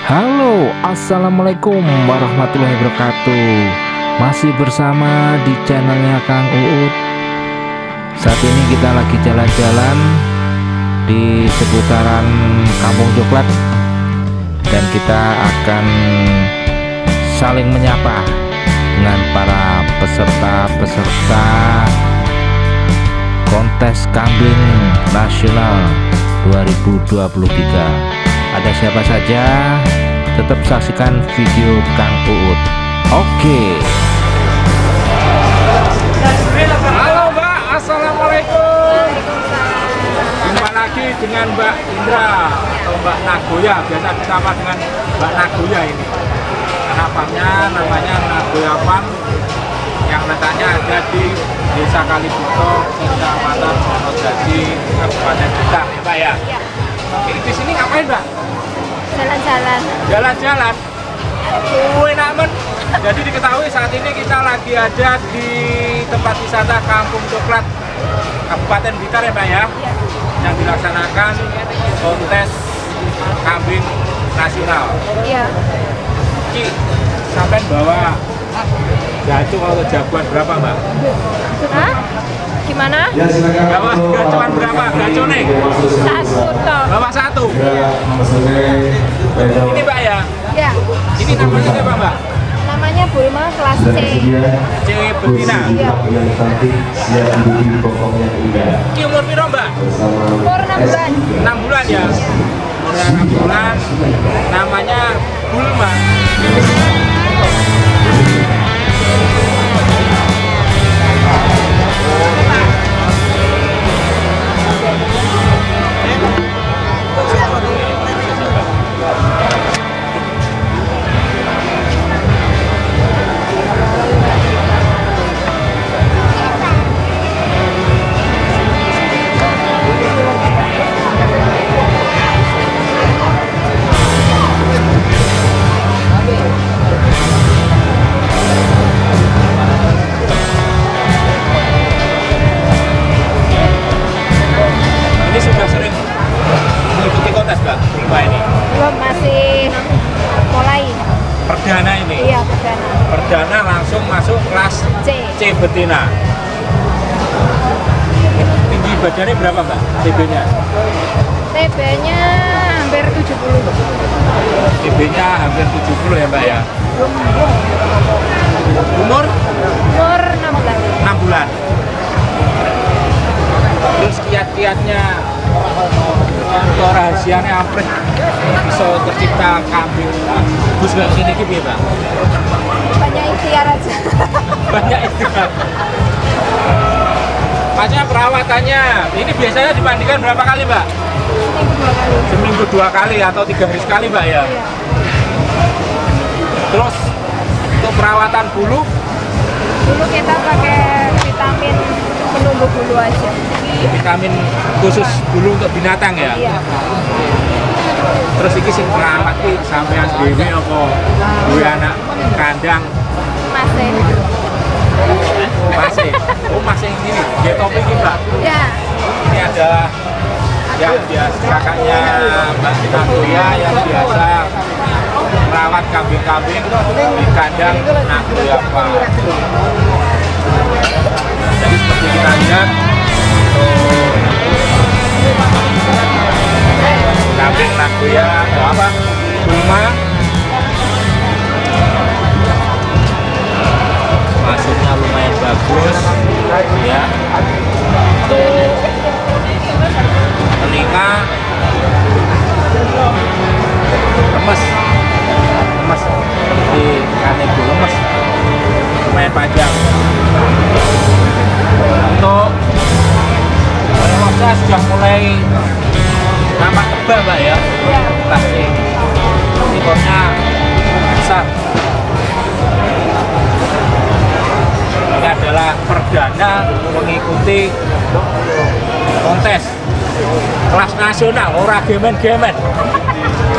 Halo, assalamualaikum warahmatullahi wabarakatuh. Masih bersama di channelnya Kang Uut. Saat ini kita lagi jalan-jalan di seputaran Kampung Coklat, dan kita akan saling menyapa dengan para peserta kontes kambing nasional 2023. Ada siapa saja? Tetap saksikan video Kang Uut. Oke. Halo Mbak, assalamualaikum. Jumpa lagi dengan Mbak Indra atau Mbak Nagoya. Biasa disapa dengan Mbak Nagoya ini. Harapannya namanya Nagoya Farm, yang letaknya ada di Desa Kalibuto, Kecamatan Monojadi, Kabupaten Blitar, ya Mbak ya. Oke, di sini ngapain Mbak? Jalan-jalan. Jalan-jalan. Enak men. Jadi diketahui saat ini kita lagi ada di tempat wisata Kampung Coklat, Kabupaten Blitar ya Mbak ya. Yang dilaksanakan kontes kambing nasional. Iya. Ki, sampai bawa gacu atau jagoan berapa Mbak? Hah? Gimana? Bawa gacuan berapa? Gacu nih? Satu toh. Bawa satu. Ini Mbak ya? Ya. Ini namanya siapa Mbak? Namanya Bulma kelas C. C betina. Iya. Ki umur piro Mbak? Umur 6 bulan. 6 bulan ya? Umurnya 6 bulan. Namanya Bulma. Ini sudah sering mengikuti kontes Mbak, Bulma ini? Belum, masih mulai. Perdana ini? Iya, perdana. Perdana langsung masuk kelas C. C betina. Tinggi badannya berapa Mbak? TB-nya? TB-nya hampir 70. TB-nya hampir 70 ya Mbak ya? Umur? Umur 6 bulan. 6 bulan. Terus kiat-kiatnya untuk rahasianya apa bisa tercipta kambing bagus nggak sini gitu Mbak? Banyak ikhtiar aja. Banyak ikhtiar. Maksudnya perawatannya ini biasanya dimandikan berapa kali Mbak? Seminggu 2 kali. Seminggu 2 kali atau 3 hari sekali Mbak ya? Iya. Terus untuk perawatan bulu? Dulu kita pakai vitamin penumbuh bulu aja. Vitamin khusus bulu untuk binatang ya? Iya. Terus iki sing perawat iki sampean dhewe apa duwe anak kandang? Masih. Masih. Oh, masih ini. Dia topik ini, Mbak. Ya. Ini adalah yang biasa kakaknya Mbak Nagoya yang biasa merawat kambing-kambing di kandang Nagoya Farm. Jadi seperti kita lihat untuk kambing Nagoya atau apa? Bulma masuknya lumayan bagus ya. Untuk telinga lemes seperti kanebo lemes, lumayan panjang. Untuk proses sudah mulai nampak tebal Mbak ya. Iya. Plastik tikornya besar. Ini adalah perdana mengikuti kontes kelas nasional, ora gemen-gemen.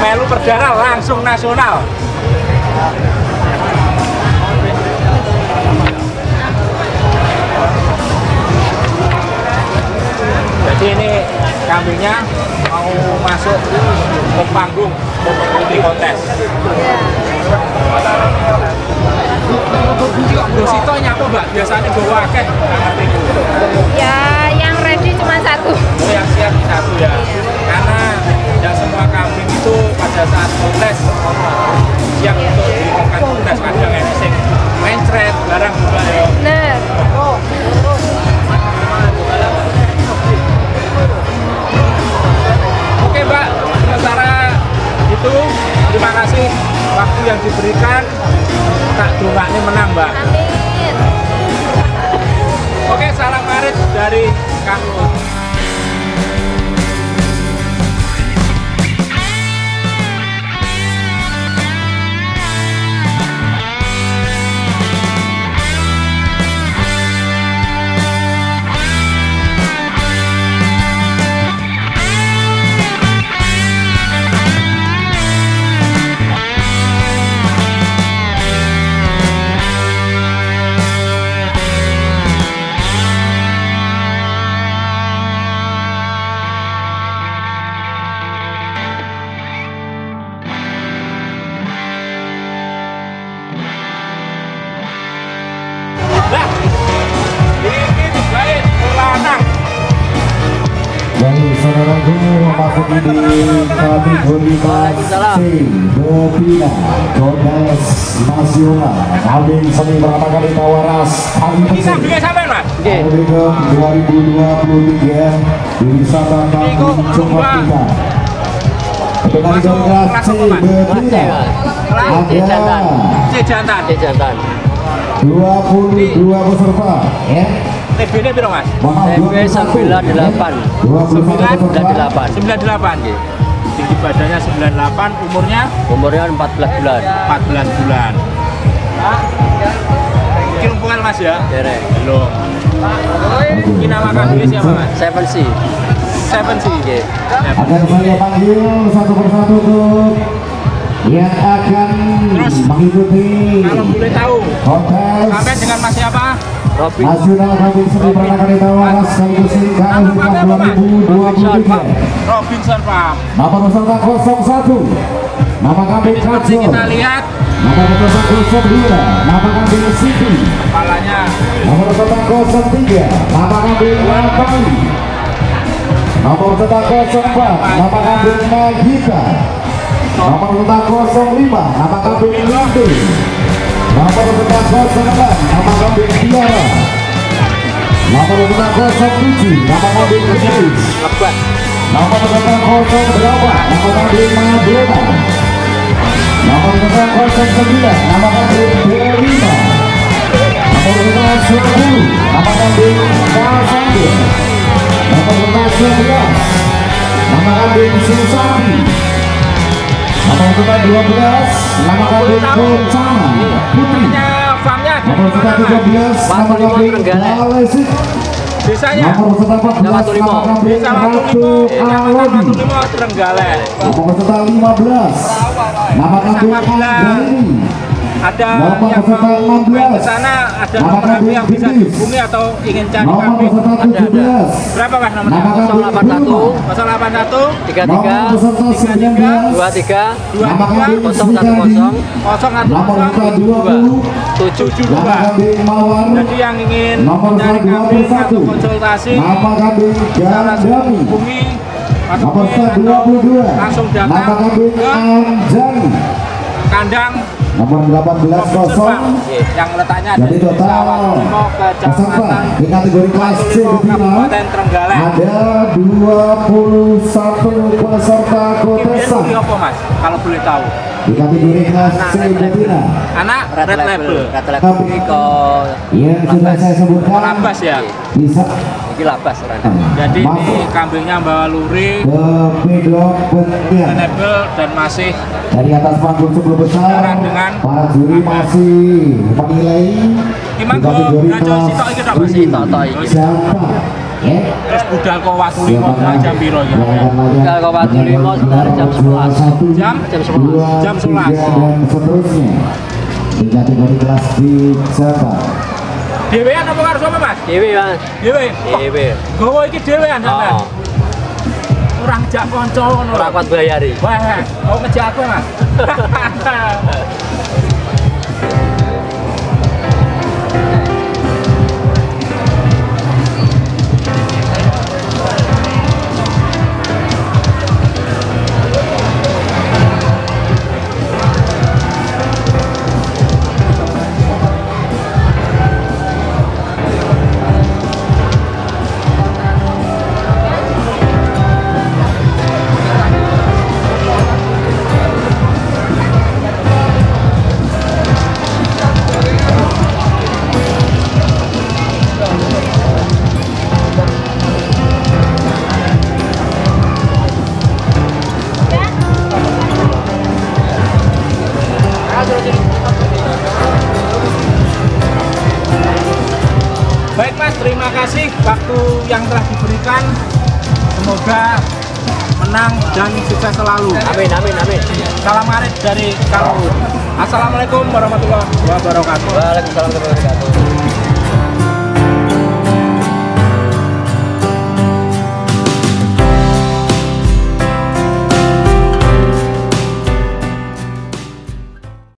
Melu perdana langsung nasional. Jadi ini kambingnya mau masuk ke panggung mengikuti kontes. Gosito nyapa Mbak, biasanya bawa akeh, nggak ngerti. Ya, yang ready cuma satu. Oh, yang siap satu ya. Karena tidak semua kambing itu pada saat kontes siap untuk dilakukan kontes, kadang ada yang mencret barang juga ya. Bener. Oke Mbak, sementara itu terima kasih waktu yang diberikan. Tak dongaknya menang Mbak. Amin. Oke, salam marit dari Kang Uut. Nah, ini baik lanang. Baik, saudaraku, memasuki di kategori kelas C Bobina Kontes Nasional kambing seni pertama kali Tawaras hari Ini bersih kambingnya sampean Mas? Kambing 2023 di wisata kampung Jongkok kita. Untuk kategori kelas C Bobina ada Jantan. 22 peserta ya. TB-nya berapa Mas? TB 98. 98 98. Tinggi badannya 98, umurnya 14 bulan. 14 bulan. Ini lumpungan Mas ya? Derek. Belum. Ini nama kambingnya siapa Mas? 7C. 7C. akan saya panggil satu persatu untuk yang akan Terus, mengikuti Kalau boleh tahu, kontes sampai dengan Mas siapa? Robin. nasional kambing seni pertama kali Tawaras sekaligus KLHK 2023. Robinson Farm. Nama peserta 01 nama kambing Seperti Kacor, kita lihat nama peserta 02 nama kambing Siti, kepalanya nama peserta 03 nama kambing Lapali, nama peserta 04 nama kambing Nagita, nama peserta 05 nama kambing Lindi, nama peserta 06 nama kambing Tiara, nama peserta 07 nama kambing Keris, Lebat. nama peserta 08 nama kambing Madonna, nama peserta 09 nama kambing Delima, nama peserta 10 nama kambing Kasandir, nama peserta 11 nama kambing Susami, nama peserta 12 nama kambing Kencana Putri, farmnya nama peserta 13 nama kambing Balesik, desanya nama peserta 14 nama kambing desa Ratu Alodi, 15 Trenggalek. nama peserta 15 nama kambing Anggaini, Ada Nama yang peserta mau main 16. ke sana, ada Nama nomor HP kambing yang bisa Bibis. dihubungi atau ingin cari nama kambing? peserta Ada. 17 Berapa Mas nomornya? nama kambing 081 Bima, 081 nama 33 peserta 19 23 nama kambing 010 Srikandi, 010 nama peserta 20 72. nama kambing Mawar, Jadi yang ingin nomor mencari kambing atau 21 konsultasi nama kambing bisa langsung Gandami, hubungi nama atau peserta langsung 22 datang nama kambing ke Anjani, kandang nomor 18 kosong. yang letaknya Jadi di Desa total Watulimo, peserta Kecamatan di kategori kelas C betina Kabupaten Trenggalek. ada 21 peserta Ini kontesan apa Mas? Kalau boleh tahu. di kategori kelas C betina Anak Red Label. Red Label ini ke yang sudah saya sebutkan Labas ya. bisa iki labas Ren. Jadi ini masuk kambingnya bawa luri, ke pedok penting. enable dan masih Dari atas panggung 10 besar Dengan para juri masih menilai Gimana di kategori kok kelas sitok iki tok Mas? Masih tok-tok iki. siapa ya Terus budal kok watu limo jam piro ya? Budal kok watu limo sekitar jam 11. Jam 11. Jam 11. dan seterusnya di kategori kelas di siapa Dewean apa karo sama Mas? Dewi Mas. Dewe. Dewi. Gowo iki dewean sampean. Oh. kurang jak konco ngono. Ora kuat bayari. Wah, mau ngejak aku, Mas. Baik Mas, terima kasih waktu yang telah diberikan. Semoga menang dan sukses selalu. Amin, amin, amin. Salam Arif dari Kang Uut. Assalamualaikum warahmatullahi wabarakatuh. Waalaikumsalam warahmatullahi wabarakatuh.